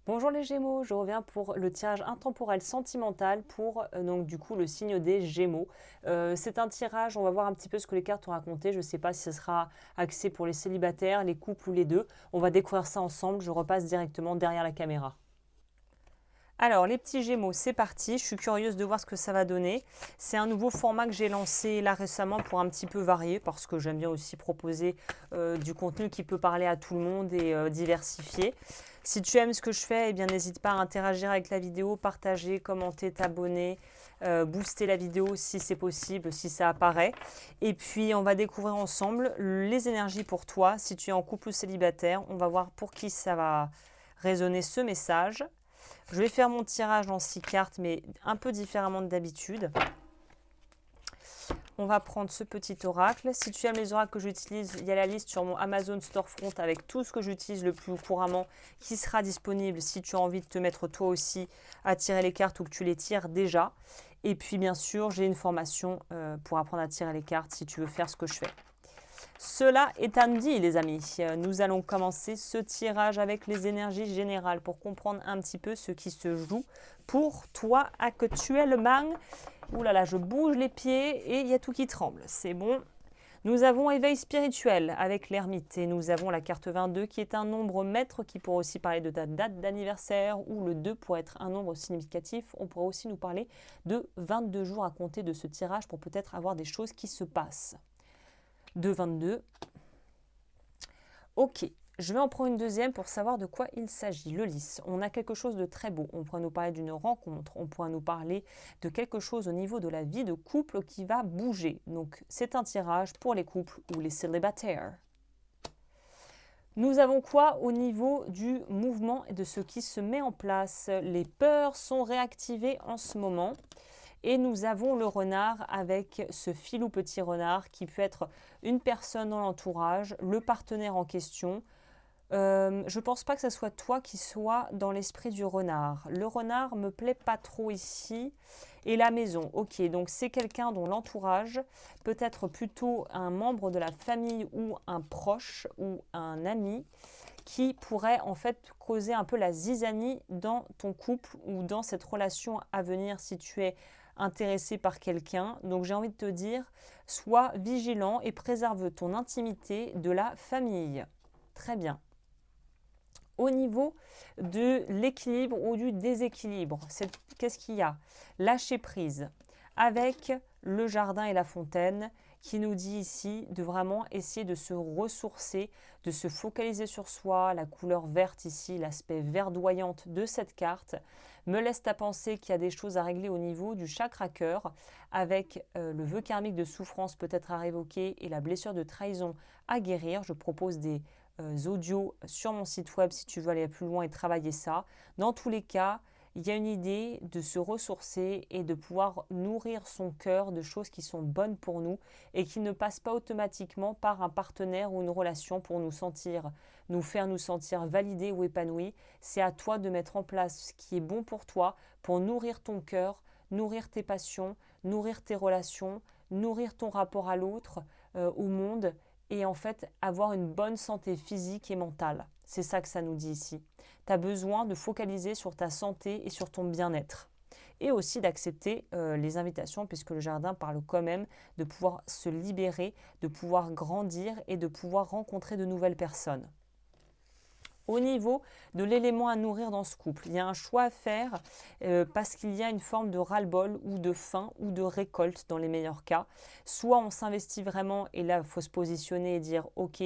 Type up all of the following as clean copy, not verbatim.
Bonjour les Gémeaux, je reviens pour le tirage intemporel sentimental pour donc du coup le signe des Gémeaux. C'est un tirage, on va voir un petit peu ce que les cartes ont raconté. Je ne sais pas si ce sera axé pour les célibataires, les couples ou les deux. On va découvrir ça ensemble. Je repasse directement derrière la caméra. Alors, les petits Gémeaux, c'est parti. Je suis curieuse de voir ce que ça va donner. C'est un nouveau format que j'ai lancé là récemment pour un petit peu varier parce que j'aime bien aussi proposer du contenu qui peut parler à tout le monde et diversifier. Si tu aimes ce que je fais, eh bien n'hésite pas à interagir avec la vidéo, partager, commenter, t'abonner, booster la vidéo si c'est possible, si ça apparaît. Et puis, on va découvrir ensemble les énergies pour toi. Si tu es en couple ou célibataire, on va voir pour qui ça va résonner ce message. Je vais faire mon tirage en 6 cartes, mais un peu différemment de d'habitude. On va prendre ce petit oracle. Si tu aimes les oracles que j'utilise, il y a la liste sur mon Amazon Storefront avec tout ce que j'utilise le plus couramment qui sera disponible si tu as envie de te mettre toi aussi à tirer les cartes ou que tu les tires déjà. Et puis bien sûr, j'ai une formation pour apprendre à tirer les cartes si tu veux faire ce que je fais. Cela étant dit, les amis, nous allons commencer ce tirage avec les énergies générales pour comprendre un petit peu ce qui se joue pour toi actuellement. Ouh là là, je bouge les pieds et il y a tout qui tremble. C'est bon. Nous avons éveil spirituel avec l'ermite et nous avons la carte 22 qui est un nombre maître qui pourrait aussi parler de ta date d'anniversaire ou le 2 pourrait être un nombre significatif. On pourrait aussi nous parler de 22 jours à compter de ce tirage pour peut-être avoir des choses qui se passent. 2,22. Ok, je vais en prendre une deuxième pour savoir de quoi il s'agit. Le lys, on a quelque chose de très beau. On pourrait nous parler d'une rencontre, on pourrait nous parler de quelque chose au niveau de la vie de couple qui va bouger. Donc c'est un tirage pour les couples ou les célibataires. Nous avons quoi au niveau du mouvement et de ce qui se met en place? Les peurs sont réactivées en ce moment. Et nous avons le renard avec ce filou petit renard qui peut être une personne dans l'entourage, le partenaire en question. Je ne pense pas que ce soit toi qui sois dans l'esprit du renard. Le renard me plaît pas trop ici. Et la maison, ok, donc c'est quelqu'un dont l'entourage peut être plutôt un membre de la famille ou un proche ou un ami qui pourrait en fait causer un peu la zizanie dans ton couple ou dans cette relation à venir si tu es intéressé par quelqu'un. Donc j'ai envie de te dire, sois vigilant et préserve ton intimité de la famille. Très bien. Au niveau de l'équilibre ou du déséquilibre, qu'est-ce qu'il y a? Lâcher prise avec le jardin et la fontaine qui nous dit ici de vraiment essayer de se ressourcer, de se focaliser sur soi. La couleur verte ici, l'aspect verdoyante de cette carte, me laisse à penser qu'il y a des choses à régler au niveau du chakra cœur avec le vœu karmique de souffrance peut-être à révoquer et la blessure de trahison à guérir. Je propose des audios sur mon site web si tu veux aller plus loin et travailler ça. Dans tous les cas, il y a une idée de se ressourcer et de pouvoir nourrir son cœur de choses qui sont bonnes pour nous et qui ne passent pas automatiquement par un partenaire ou une relation pour nous faire nous sentir validés ou épanouis. C'est à toi de mettre en place ce qui est bon pour toi, pour nourrir ton cœur, nourrir tes passions, nourrir tes relations, nourrir ton rapport à l'autre, au monde et en fait avoir une bonne santé physique et mentale. C'est ça que ça nous dit ici. Tu as besoin de focaliser sur ta santé et sur ton bien-être. Et aussi d'accepter les invitations, puisque le jardin parle quand même de pouvoir se libérer, de pouvoir grandir et de pouvoir rencontrer de nouvelles personnes. Au niveau de l'élément à nourrir dans ce couple, il y a un choix à faire parce qu'il y a une forme de ras-le-bol ou de faim ou de récolte dans les meilleurs cas. Soit on s'investit vraiment et là il faut se positionner et dire ok,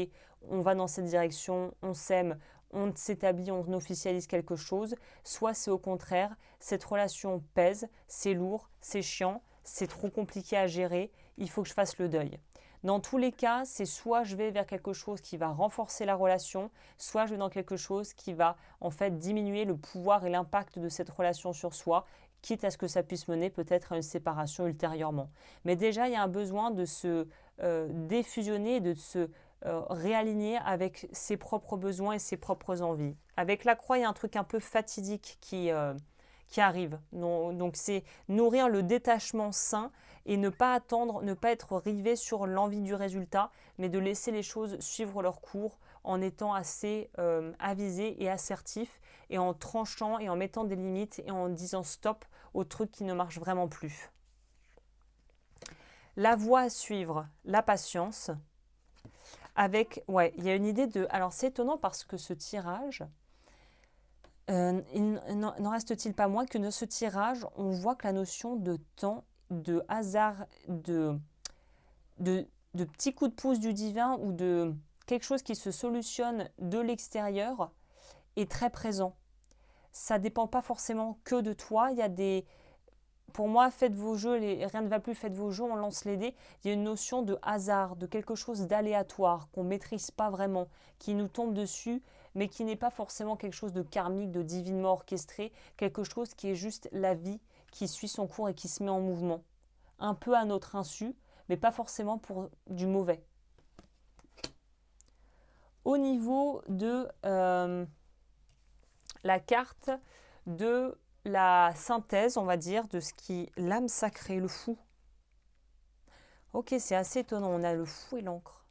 on va dans cette direction, on s'aime, on s'établit, on officialise quelque chose. Soit c'est au contraire, cette relation pèse, c'est lourd, c'est chiant, c'est trop compliqué à gérer, il faut que je fasse le deuil. Dans tous les cas, c'est soit je vais vers quelque chose qui va renforcer la relation, soit je vais dans quelque chose qui va en fait diminuer le pouvoir et l'impact de cette relation sur soi, quitte à ce que ça puisse mener peut-être à une séparation ultérieurement. Mais déjà, il y a un besoin de se défusionner, de se réaligner avec ses propres besoins et ses propres envies. Avec la croix, il y a un truc un peu fatidique qui arrive. Donc c'est nourrir le détachement sain et ne pas attendre, ne pas être rivé sur l'envie du résultat, mais de laisser les choses suivre leur cours en étant assez avisé et assertif et en tranchant et en mettant des limites et en disant stop aux trucs qui ne marchent vraiment plus. La voie à suivre, la patience. Avec, ouais, il y a une idée de... Alors c'est étonnant parce que ce tirage, n'en reste-t-il pas moins que dans ce tirage, on voit que la notion de temps, de hasard, de petits coups de pouce du divin ou de quelque chose qui se solutionne de l'extérieur est très présent. Ça ne dépend pas forcément que de toi. Il y a des... Pour moi, faites vos jeux, rien ne va plus, faites vos jeux, on lance les dés. Il y a une notion de hasard, de quelque chose d'aléatoire qu'on ne maîtrise pas vraiment, qui nous tombe dessus, mais qui n'est pas forcément quelque chose de karmique, de divinement orchestré, quelque chose qui est juste la vie qui suit son cours et qui se met en mouvement. Un peu à notre insu, mais pas forcément pour du mauvais. Au niveau de la carte de la synthèse, on va dire, de ce qui l'âme sacrée, le fou. Ok, c'est assez étonnant, on a le fou et l'encre.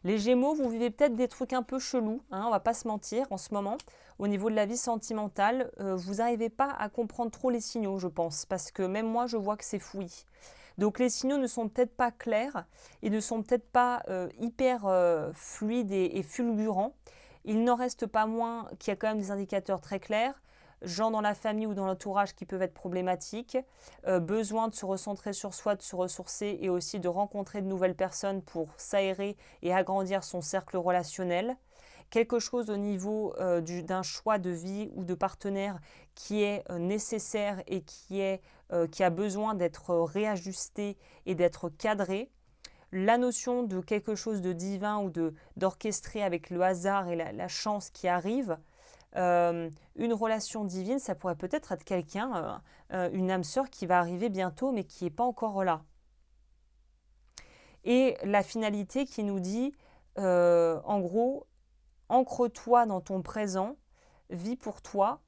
Les Gémeaux, vous vivez peut-être des trucs un peu chelous, hein, on va pas se mentir en ce moment. Au niveau de la vie sentimentale, vous n'arrivez pas à comprendre trop les signaux, je pense, parce que même moi, je vois que c'est fouillis. Donc les signaux ne sont peut-être pas clairs, ils ne sont peut-être pas hyper fluides et fulgurants. Il n'en reste pas moins qu'il y a quand même des indicateurs très clairs. Gens dans la famille ou dans l'entourage qui peuvent être problématiques, besoin de se recentrer sur soi, de se ressourcer et aussi de rencontrer de nouvelles personnes pour s'aérer et agrandir son cercle relationnel. Quelque chose au niveau d'un choix de vie ou de partenaire qui est nécessaire et qui a besoin d'être réajusté et d'être cadré. La notion de quelque chose de divin ou d'orchestré avec le hasard et la chance qui arrive. Une relation divine, ça pourrait peut-être être quelqu'un, une âme sœur qui va arriver bientôt mais qui n'est pas encore là. Et la finalité qui nous dit, en gros, ancre-toi dans ton présent, vis pour toi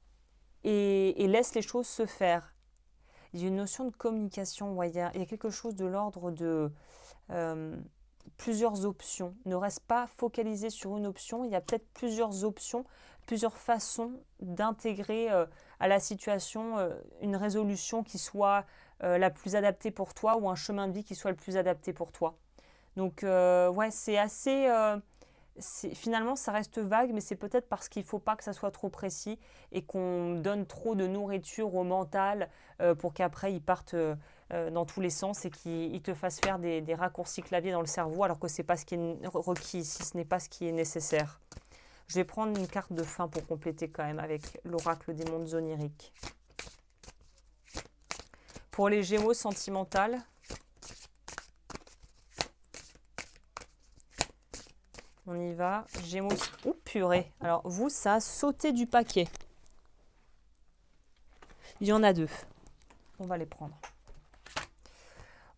et laisse les choses se faire. Il y a une notion de communication, ouais, il y a quelque chose de l'ordre de plusieurs options. Ne reste pas focalisé sur une option, il y a peut-être plusieurs options, plusieurs façons d'intégrer à la situation une résolution qui soit la plus adaptée pour toi ou un chemin de vie qui soit le plus adapté pour toi. Donc ouais, c'est assez... finalement, ça reste vague, mais c'est peut-être parce qu'il ne faut pas que ça soit trop précis et qu'on donne trop de nourriture au mental pour qu'après, il parte dans tous les sens et qu'il te fasse faire des raccourcis clavier dans le cerveau alors que ce n'est pas ce qui est requis ici, ce n'est pas ce qui est nécessaire. Je vais prendre une carte de fin pour compléter quand même avec l'oracle des mondes oniriques. Pour les Gémeaux sentimentales, on y va. Gémeaux... Oh purée. Alors vous, ça a sauté du paquet. Il y en a deux. On va les prendre.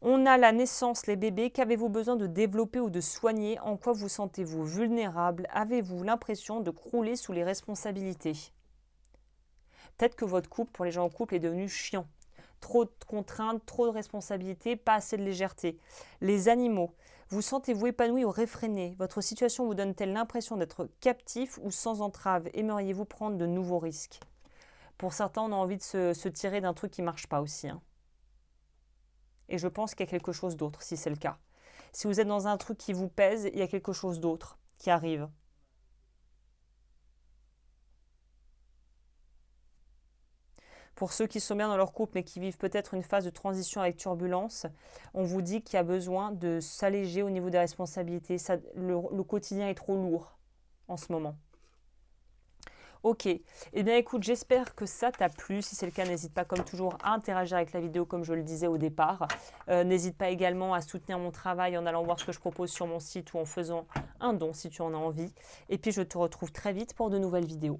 On a la naissance, les bébés. Qu'avez-vous besoin de développer ou de soigner? En quoi vous sentez-vous vulnérable? Avez-vous l'impression de crouler sous les responsabilités? Peut-être que votre couple, pour les gens en couple, est devenu chiant. Trop de contraintes, trop de responsabilités, pas assez de légèreté. Les animaux, vous sentez-vous épanoui ou réfréné? Votre situation vous donne-t-elle l'impression d'être captif ou sans entrave? Aimeriez-vous prendre de nouveaux risques? Pour certains, on a envie de se tirer d'un truc qui ne marche pas aussi. Hein. Et je pense qu'il y a quelque chose d'autre, si c'est le cas. Si vous êtes dans un truc qui vous pèse, il y a quelque chose d'autre qui arrive. Pour ceux qui sont bien dans leur couple mais qui vivent peut-être une phase de transition avec turbulence, on vous dit qu'il y a besoin de s'alléger au niveau des responsabilités. Le quotidien est trop lourd en ce moment. Ok, eh bien écoute, j'espère que ça t'a plu. Si c'est le cas, n'hésite pas comme toujours à interagir avec la vidéo comme je le disais au départ. N'hésite pas également à soutenir mon travail en allant voir ce que je propose sur mon site ou en faisant un don si tu en as envie. Et puis je te retrouve très vite pour de nouvelles vidéos.